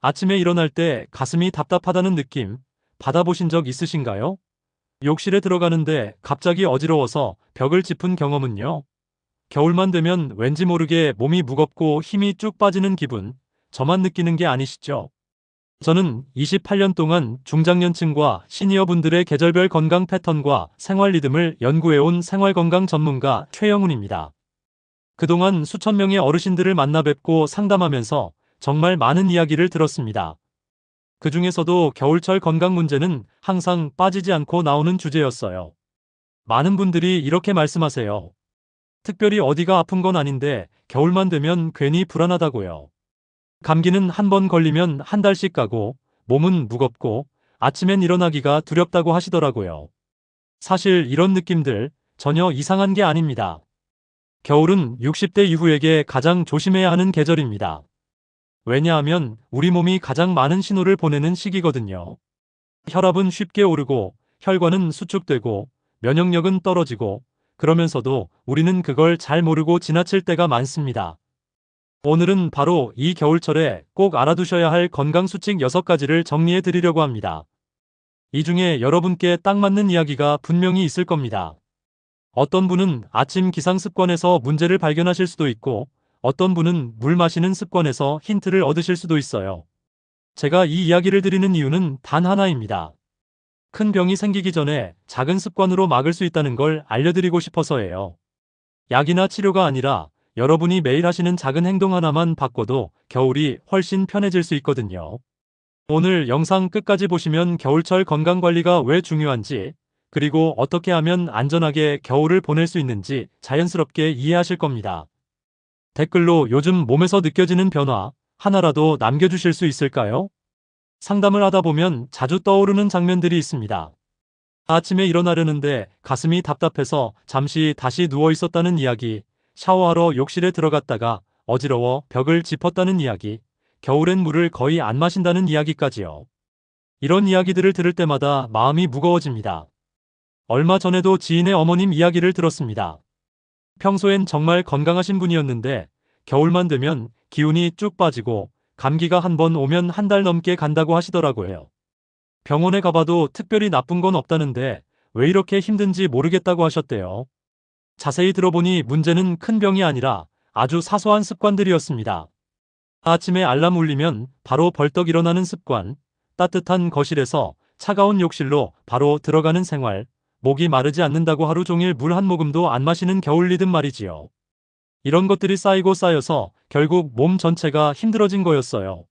아침에 일어날 때 가슴이 답답하다는 느낌 받아보신 적 있으신가요? 욕실에 들어가는데 갑자기 어지러워서 벽을 짚은 경험은요? 겨울만 되면 왠지 모르게 몸이 무겁고 힘이 쭉 빠지는 기분, 저만 느끼는 게 아니시죠? 저는 28년 동안 중장년층과 시니어분들의 계절별 건강 패턴과 생활 리듬을 연구해온 생활건강 전문가 최영훈입니다. 그동안 수천 명의 어르신들을 만나 뵙고 상담하면서 정말 많은 이야기를 들었습니다. 그 중에서도 겨울철 건강 문제는 항상 빠지지 않고 나오는 주제였어요. 많은 분들이 이렇게 말씀하세요. 특별히 어디가 아픈 건 아닌데 겨울만 되면 괜히 불안하다고요. 감기는 한 번 걸리면 한 달씩 가고 몸은 무겁고 아침엔 일어나기가 두렵다고 하시더라고요. 사실 이런 느낌들 전혀 이상한 게 아닙니다. 겨울은 60대 이후에게 가장 조심해야 하는 계절입니다. 왜냐하면 우리 몸이 가장 많은 신호를 보내는 시기거든요. 혈압은 쉽게 오르고 혈관은 수축되고 면역력은 떨어지고 그러면서도 우리는 그걸 잘 모르고 지나칠 때가 많습니다. 오늘은 바로 이 겨울철에 꼭 알아두셔야 할 건강수칙 6가지를 정리해 드리려고 합니다. 이 중에 여러분께 딱 맞는 이야기가 분명히 있을 겁니다. 어떤 분은 아침 기상 습관에서 문제를 발견하실 수도 있고 어떤 분은 물 마시는 습관에서 힌트를 얻으실 수도 있어요. 제가 이 이야기를 드리는 이유는 단 하나입니다. 큰 병이 생기기 전에 작은 습관으로 막을 수 있다는 걸 알려드리고 싶어서예요. 약이나 치료가 아니라 여러분이 매일 하시는 작은 행동 하나만 바꿔도 겨울이 훨씬 편해질 수 있거든요. 오늘 영상 끝까지 보시면 겨울철 건강관리가 왜 중요한지, 그리고 어떻게 하면 안전하게 겨울을 보낼 수 있는지 자연스럽게 이해하실 겁니다. 댓글로 요즘 몸에서 느껴지는 변화 하나라도 남겨주실 수 있을까요? 상담을 하다 보면 자주 떠오르는 장면들이 있습니다. 아침에 일어나려는데 가슴이 답답해서 잠시 다시 누워 있었다는 이야기, 샤워하러 욕실에 들어갔다가 어지러워 벽을 짚었다는 이야기, 겨울엔 물을 거의 안 마신다는 이야기까지요. 이런 이야기들을 들을 때마다 마음이 무거워집니다. 얼마 전에도 지인의 어머님 이야기를 들었습니다. 평소엔 정말 건강하신 분이었는데 겨울만 되면 기운이 쭉 빠지고 감기가 한 번 오면 한 달 넘게 간다고 하시더라고요. 병원에 가봐도 특별히 나쁜 건 없다는데 왜 이렇게 힘든지 모르겠다고 하셨대요. 자세히 들어보니 문제는 큰 병이 아니라 아주 사소한 습관들이었습니다. 아침에 알람 울리면 바로 벌떡 일어나는 습관, 따뜻한 거실에서 차가운 욕실로 바로 들어가는 생활, 목이 마르지 않는다고 하루 종일 물 한 모금도 안 마시는 겨울 리듬 말이지요. 이런 것들이 쌓이고 쌓여서 결국 몸 전체가 힘들어진 거였어요.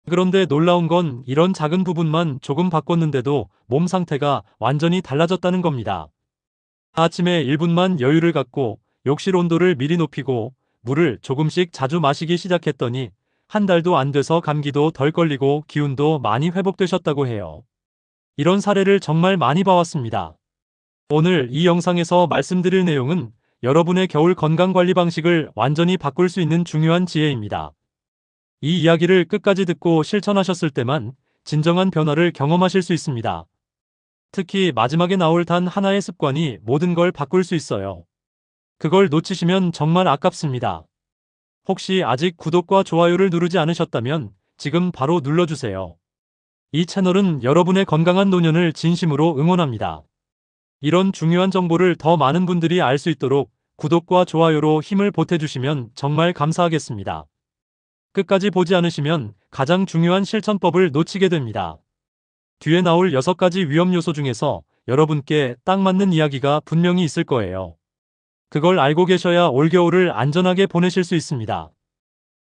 그런데 놀라운 건 이런 작은 부분만 조금 바꿨는데도 몸 상태가 완전히 달라졌다는 겁니다. 아침에 1분만 여유를 갖고 욕실 온도를 미리 높이고 물을 조금씩 자주 마시기 시작했더니 한 달도 안 돼서 감기도 덜 걸리고 기운도 많이 회복되셨다고 해요. 이런 사례를 정말 많이 봐왔습니다. 오늘 이 영상에서 말씀드릴 내용은 여러분의 겨울 건강관리 방식을 완전히 바꿀 수 있는 중요한 지혜입니다. 이 이야기를 끝까지 듣고 실천하셨을 때만 진정한 변화를 경험하실 수 있습니다. 특히 마지막에 나올 단 하나의 습관이 모든 걸 바꿀 수 있어요. 그걸 놓치시면 정말 아깝습니다. 혹시 아직 구독과 좋아요를 누르지 않으셨다면 지금 바로 눌러주세요. 이 채널은 여러분의 건강한 노년을 진심으로 응원합니다. 이런 중요한 정보를 더 많은 분들이 알 수 있도록 구독과 좋아요로 힘을 보태주시면 정말 감사하겠습니다. 끝까지 보지 않으시면 가장 중요한 실천법을 놓치게 됩니다. 뒤에 나올 6가지 위험 요소 중에서 여러분께 딱 맞는 이야기가 분명히 있을 거예요. 그걸 알고 계셔야 올겨울을 안전하게 보내실 수 있습니다.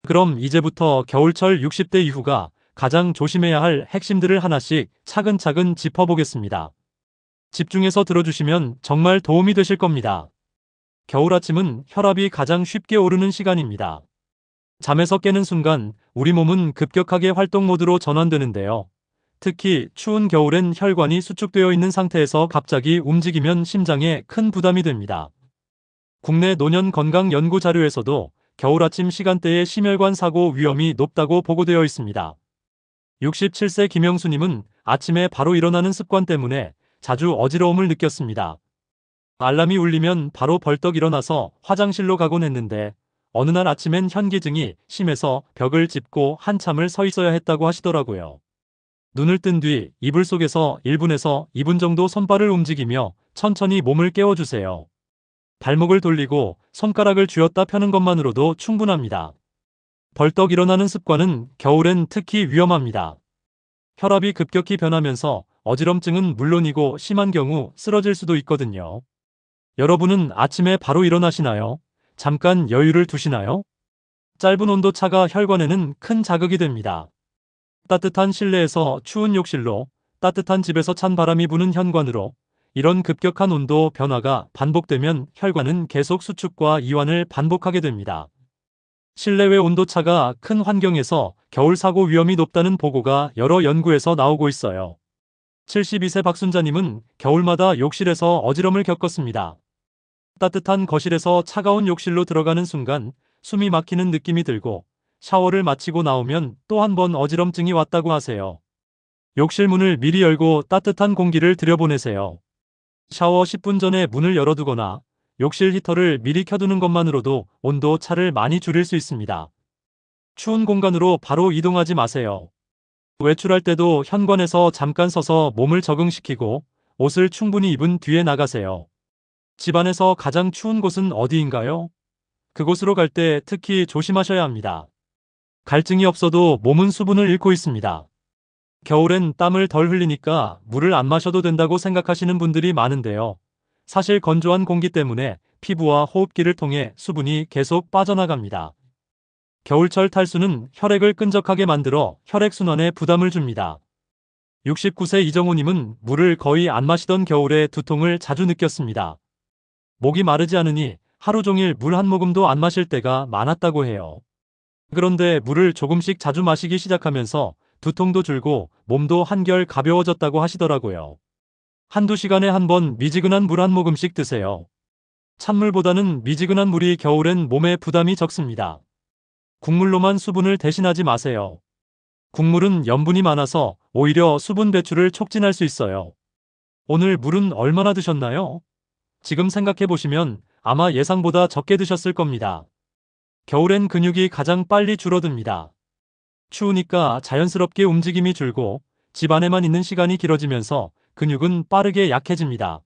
그럼 이제부터 겨울철 60대 이후가 가장 조심해야 할 핵심들을 하나씩 차근차근 짚어보겠습니다. 집중해서 들어주시면 정말 도움이 되실 겁니다. 겨울 아침은 혈압이 가장 쉽게 오르는 시간입니다. 잠에서 깨는 순간 우리 몸은 급격하게 활동 모드로 전환되는데요. 특히 추운 겨울엔 혈관이 수축되어 있는 상태에서 갑자기 움직이면 심장에 큰 부담이 됩니다. 국내 노년 건강 연구 자료에서도 겨울 아침 시간대에 심혈관 사고 위험이 높다고 보고되어 있습니다. 67세 김영수님은 아침에 바로 일어나는 습관 때문에 자주 어지러움을 느꼈습니다. 알람이 울리면 바로 벌떡 일어나서 화장실로 가곤 했는데 어느 날 아침엔 현기증이 심해서 벽을 짚고 한참을 서 있어야 했다고 하시더라고요. 눈을 뜬 뒤 이불 속에서 1분에서 2분 정도 손발을 움직이며 천천히 몸을 깨워주세요. 발목을 돌리고 손가락을 쥐었다 펴는 것만으로도 충분합니다. 벌떡 일어나는 습관은 겨울엔 특히 위험합니다. 혈압이 급격히 변하면서 어지럼증은 물론이고 심한 경우 쓰러질 수도 있거든요. 여러분은 아침에 바로 일어나시나요? 잠깐 여유를 두시나요? 짧은 온도차가 혈관에는 큰 자극이 됩니다. 따뜻한 실내에서 추운 욕실로, 따뜻한 집에서 찬 바람이 부는 현관으로, 이런 급격한 온도 변화가 반복되면 혈관은 계속 수축과 이완을 반복하게 됩니다. 실내외 온도차가 큰 환경에서 겨울 사고 위험이 높다는 보고가 여러 연구에서 나오고 있어요. 72세 박순자님은 겨울마다 욕실에서 어지럼을 겪었습니다. 따뜻한 거실에서 차가운 욕실로 들어가는 순간 숨이 막히는 느낌이 들고 샤워를 마치고 나오면 또 한 번 어지럼증이 왔다고 하세요. 욕실 문을 미리 열고 따뜻한 공기를 들여보내세요. 샤워 10분 전에 문을 열어두거나 욕실 히터를 미리 켜두는 것만으로도 온도 차를 많이 줄일 수 있습니다. 추운 공간으로 바로 이동하지 마세요. 외출할 때도 현관에서 잠깐 서서 몸을 적응시키고 옷을 충분히 입은 뒤에 나가세요. 집안에서 가장 추운 곳은 어디인가요? 그곳으로 갈 때 특히 조심하셔야 합니다. 갈증이 없어도 몸은 수분을 잃고 있습니다. 겨울엔 땀을 덜 흘리니까 물을 안 마셔도 된다고 생각하시는 분들이 많은데요. 사실 건조한 공기 때문에 피부와 호흡기를 통해 수분이 계속 빠져나갑니다. 겨울철 탈수는 혈액을 끈적하게 만들어 혈액순환에 부담을 줍니다. 69세 이정호님은 물을 거의 안 마시던 겨울에 두통을 자주 느꼈습니다. 목이 마르지 않으니 하루 종일 물 한 모금도 안 마실 때가 많았다고 해요. 그런데 물을 조금씩 자주 마시기 시작하면서 두통도 줄고 몸도 한결 가벼워졌다고 하시더라고요. 한두 시간에 한 번 미지근한 물 한 모금씩 드세요. 찬물보다는 미지근한 물이 겨울엔 몸에 부담이 적습니다. 국물로만 수분을 대신하지 마세요. 국물은 염분이 많아서 오히려 수분 배출을 촉진할 수 있어요. 오늘 물은 얼마나 드셨나요? 지금 생각해 보시면 아마 예상보다 적게 드셨을 겁니다. 겨울엔 근육이 가장 빨리 줄어듭니다. 추우니까 자연스럽게 움직임이 줄고 집 안에만 있는 시간이 길어지면서 근육은 빠르게 약해집니다.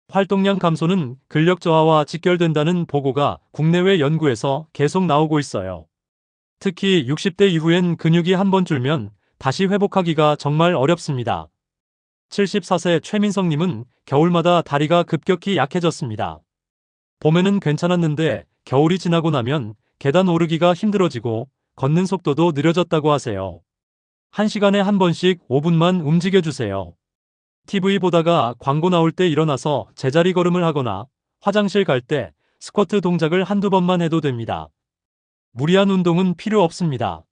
활동량 감소는 근력 저하와 직결된다는 보고가 국내외 연구에서 계속 나오고 있어요. 특히 60대 이후엔 근육이 한번 줄면 다시 회복하기가 정말 어렵습니다. 74세 최민성님은 겨울마다 다리가 급격히 약해졌습니다. 봄에는 괜찮았는데 겨울이 지나고 나면 계단 오르기가 힘들어지고 걷는 속도도 느려졌다고 하세요. 1시간에 한 번씩 5분만 움직여주세요. TV 보다가 광고 나올 때 일어나서 제자리 걸음을 하거나 화장실 갈 때 스쿼트 동작을 한두 번만 해도 됩니다. 무리한 운동은 필요 없습니다.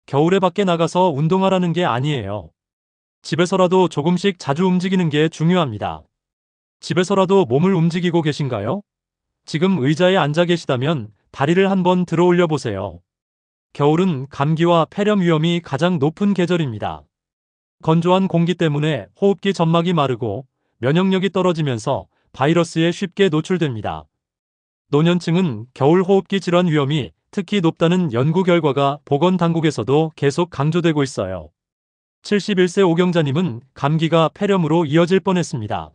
겨울에 밖에 나가서 운동하라는 게 아니에요. 집에서라도 조금씩 자주 움직이는 게 중요합니다. 집에서라도 몸을 움직이고 계신가요? 지금 의자에 앉아 계시다면 다리를 한번 들어 올려 보세요. 겨울은 감기와 폐렴 위험이 가장 높은 계절입니다. 건조한 공기 때문에 호흡기 점막이 마르고 면역력이 떨어지면서 바이러스에 쉽게 노출됩니다. 노년층은 겨울 호흡기 질환 위험이 특히 높다는 연구 결과가 보건당국에서도 계속 강조되고 있어요. 71세 오경자님은 감기가 폐렴으로 이어질 뻔했습니다.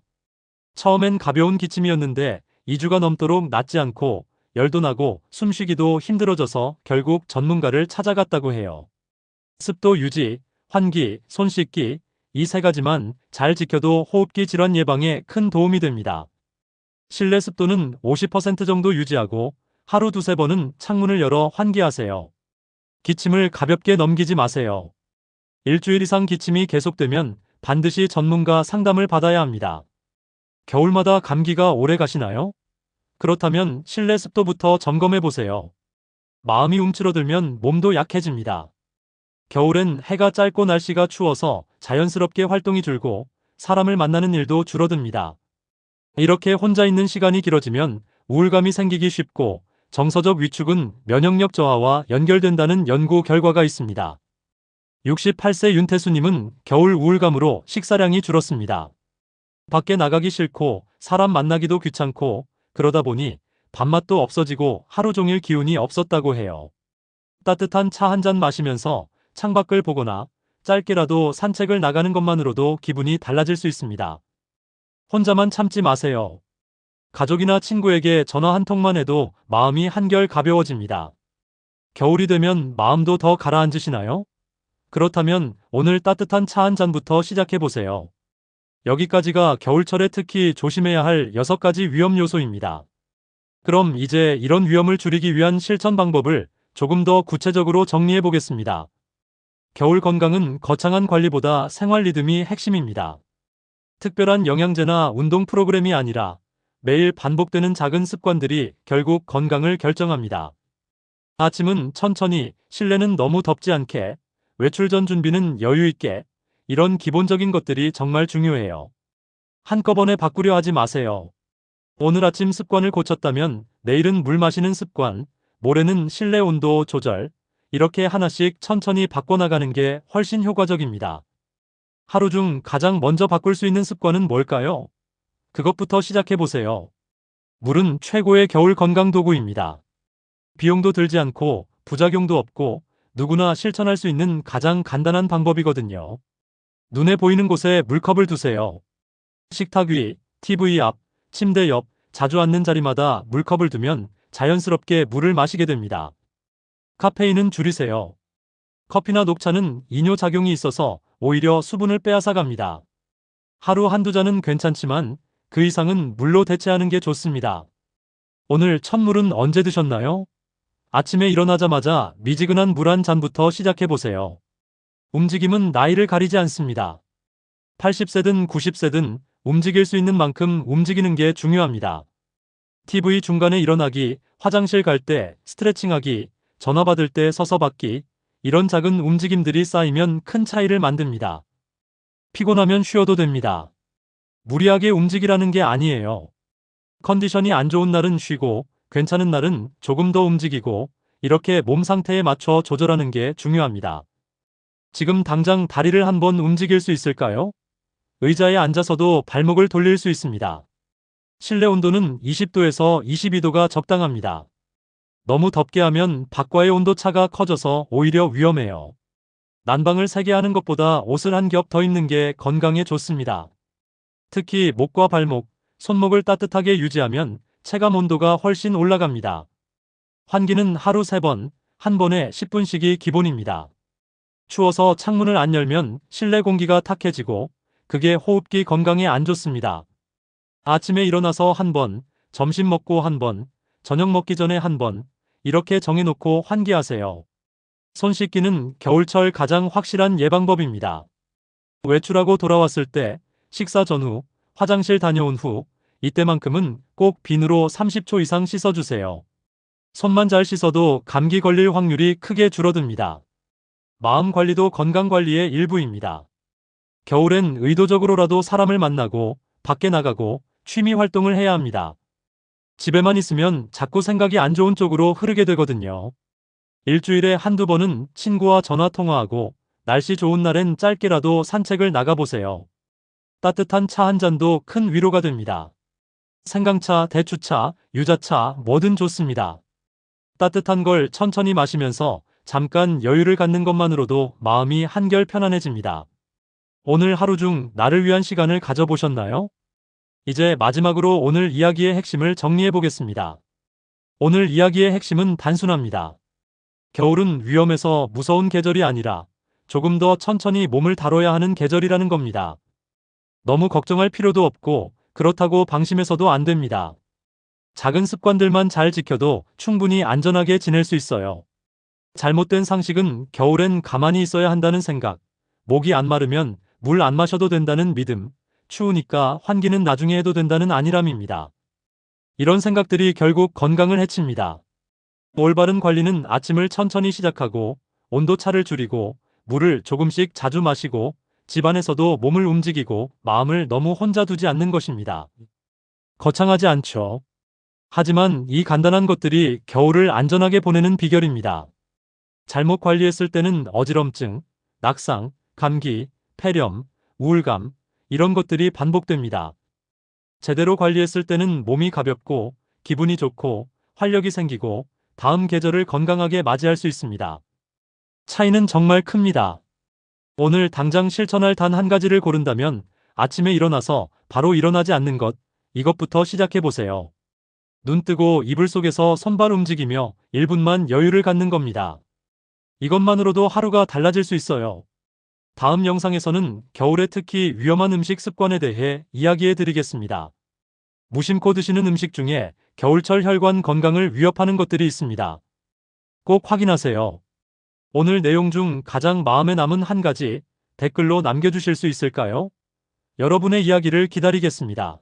처음엔 가벼운 기침이었는데 2주가 넘도록 낫지 않고 열도 나고 숨쉬기도 힘들어져서 결국 전문가를 찾아갔다고 해요. 습도 유지, 환기, 손 씻기, 이 세 가지만 잘 지켜도 호흡기 질환 예방에 큰 도움이 됩니다. 실내 습도는 50% 정도 유지하고 하루 두세 번은 창문을 열어 환기하세요. 기침을 가볍게 넘기지 마세요. 일주일 이상 기침이 계속되면 반드시 전문가 상담을 받아야 합니다. 겨울마다 감기가 오래 가시나요? 그렇다면 실내 습도부터 점검해 보세요. 마음이 움츠러들면 몸도 약해집니다. 겨울엔 해가 짧고 날씨가 추워서 자연스럽게 활동이 줄고 사람을 만나는 일도 줄어듭니다. 이렇게 혼자 있는 시간이 길어지면 우울감이 생기기 쉽고 정서적 위축은 면역력 저하와 연결된다는 연구 결과가 있습니다. 68세 윤태수님은 겨울 우울감으로 식사량이 줄었습니다. 밖에 나가기 싫고 사람 만나기도 귀찮고 그러다 보니 밥맛도 없어지고 하루 종일 기운이 없었다고 해요. 따뜻한 차 한 잔 마시면서 창밖을 보거나 짧게라도 산책을 나가는 것만으로도 기분이 달라질 수 있습니다. 혼자만 참지 마세요. 가족이나 친구에게 전화 한 통만 해도 마음이 한결 가벼워집니다. 겨울이 되면 마음도 더 가라앉으시나요? 그렇다면 오늘 따뜻한 차 한 잔부터 시작해 보세요. 여기까지가 겨울철에 특히 조심해야 할 6가지 위험 요소입니다. 그럼 이제 이런 위험을 줄이기 위한 실천 방법을 조금 더 구체적으로 정리해 보겠습니다. 겨울 건강은 거창한 관리보다 생활 리듬이 핵심입니다. 특별한 영양제나 운동 프로그램이 아니라 매일 반복되는 작은 습관들이 결국 건강을 결정합니다. 아침은 천천히, 실내는 너무 덥지 않게, 외출 전 준비는 여유 있게, 이런 기본적인 것들이 정말 중요해요. 한꺼번에 바꾸려 하지 마세요. 오늘 아침 습관을 고쳤다면 내일은 물 마시는 습관, 모레는 실내 온도 조절, 이렇게 하나씩 천천히 바꿔나가는 게 훨씬 효과적입니다. 하루 중 가장 먼저 바꿀 수 있는 습관은 뭘까요? 그것부터 시작해보세요. 물은 최고의 겨울 건강 도구입니다. 비용도 들지 않고 부작용도 없고 누구나 실천할 수 있는 가장 간단한 방법이거든요. 눈에 보이는 곳에 물컵을 두세요. 식탁 위, TV 앞, 침대 옆, 자주 앉는 자리마다 물컵을 두면 자연스럽게 물을 마시게 됩니다. 카페인은 줄이세요. 커피나 녹차는 이뇨작용이 있어서 오히려 수분을 빼앗아 갑니다. 하루 한두 잔은 괜찮지만 그 이상은 물로 대체하는 게 좋습니다. 오늘 첫 물은 언제 드셨나요? 아침에 일어나자마자 미지근한 물 한 잔부터 시작해보세요. 움직임은 나이를 가리지 않습니다. 80세든 90세든 움직일 수 있는 만큼 움직이는 게 중요합니다. TV 중간에 일어나기, 화장실 갈 때 스트레칭하기, 전화 받을 때 서서 받기, 이런 작은 움직임들이 쌓이면 큰 차이를 만듭니다. 피곤하면 쉬어도 됩니다. 무리하게 움직이라는 게 아니에요. 컨디션이 안 좋은 날은 쉬고, 괜찮은 날은 조금 더 움직이고, 이렇게 몸 상태에 맞춰 조절하는 게 중요합니다. 지금 당장 다리를 한번 움직일 수 있을까요? 의자에 앉아서도 발목을 돌릴 수 있습니다. 실내 온도는 20도에서 22도가 적당합니다. 너무 덥게 하면 밖과의 온도 차가 커져서 오히려 위험해요. 난방을 세게 하는 것보다 옷을 한 겹 더 입는 게 건강에 좋습니다. 특히 목과 발목, 손목을 따뜻하게 유지하면 체감 온도가 훨씬 올라갑니다. 환기는 하루 3번, 한 번에 10분씩이 기본입니다. 추워서 창문을 안 열면 실내 공기가 탁해지고 그게 호흡기 건강에 안 좋습니다. 아침에 일어나서 한 번, 점심 먹고 한 번, 저녁 먹기 전에 한 번, 이렇게 정해놓고 환기하세요. 손 씻기는 겨울철 가장 확실한 예방법입니다. 외출하고 돌아왔을 때, 식사 전후, 화장실 다녀온 후, 이때만큼은 꼭 비누로 30초 이상 씻어주세요. 손만 잘 씻어도 감기 걸릴 확률이 크게 줄어듭니다. 마음 관리도 건강 관리의 일부입니다. 겨울엔 의도적으로라도 사람을 만나고, 밖에 나가고, 취미 활동을 해야 합니다. 집에만 있으면 자꾸 생각이 안 좋은 쪽으로 흐르게 되거든요. 일주일에 한두 번은 친구와 전화 통화하고 날씨 좋은 날엔 짧게라도 산책을 나가보세요. 따뜻한 차 한 잔도 큰 위로가 됩니다. 생강차, 대추차, 유자차 뭐든 좋습니다. 따뜻한 걸 천천히 마시면서 잠깐 여유를 갖는 것만으로도 마음이 한결 편안해집니다. 오늘 하루 중 나를 위한 시간을 가져보셨나요? 이제 마지막으로 오늘 이야기의 핵심을 정리해 보겠습니다. 오늘 이야기의 핵심은 단순합니다. 겨울은 위험해서 무서운 계절이 아니라 조금 더 천천히 몸을 다뤄야 하는 계절이라는 겁니다. 너무 걱정할 필요도 없고 그렇다고 방심해서도 안 됩니다. 작은 습관들만 잘 지켜도 충분히 안전하게 지낼 수 있어요. 잘못된 상식은 겨울엔 가만히 있어야 한다는 생각, 목이 안 마르면 물 안 마셔도 된다는 믿음, 추우니까 환기는 나중에 해도 된다는 안일함입니다. 이런 생각들이 결국 건강을 해칩니다. 올바른 관리는 아침을 천천히 시작하고 온도차를 줄이고 물을 조금씩 자주 마시고 집안에서도 몸을 움직이고 마음을 너무 혼자 두지 않는 것입니다. 거창하지 않죠. 하지만 이 간단한 것들이 겨울을 안전하게 보내는 비결입니다. 잘못 관리했을 때는 어지럼증, 낙상, 감기, 폐렴, 우울감, 이런 것들이 반복됩니다. 제대로 관리했을 때는 몸이 가볍고 기분이 좋고 활력이 생기고 다음 계절을 건강하게 맞이할 수 있습니다. 차이는 정말 큽니다. 오늘 당장 실천할 단 한 가지를 고른다면 아침에 일어나서 바로 일어나지 않는 것, 이것부터 시작해 보세요. 눈 뜨고 이불 속에서 손발 움직이며 1분만 여유를 갖는 겁니다. 이것만으로도 하루가 달라질 수 있어요. 다음 영상에서는 겨울에 특히 위험한 음식 습관에 대해 이야기해 드리겠습니다. 무심코 드시는 음식 중에 겨울철 혈관 건강을 위협하는 것들이 있습니다. 꼭 확인하세요. 오늘 내용 중 가장 마음에 남은 한 가지 댓글로 남겨주실 수 있을까요? 여러분의 이야기를 기다리겠습니다.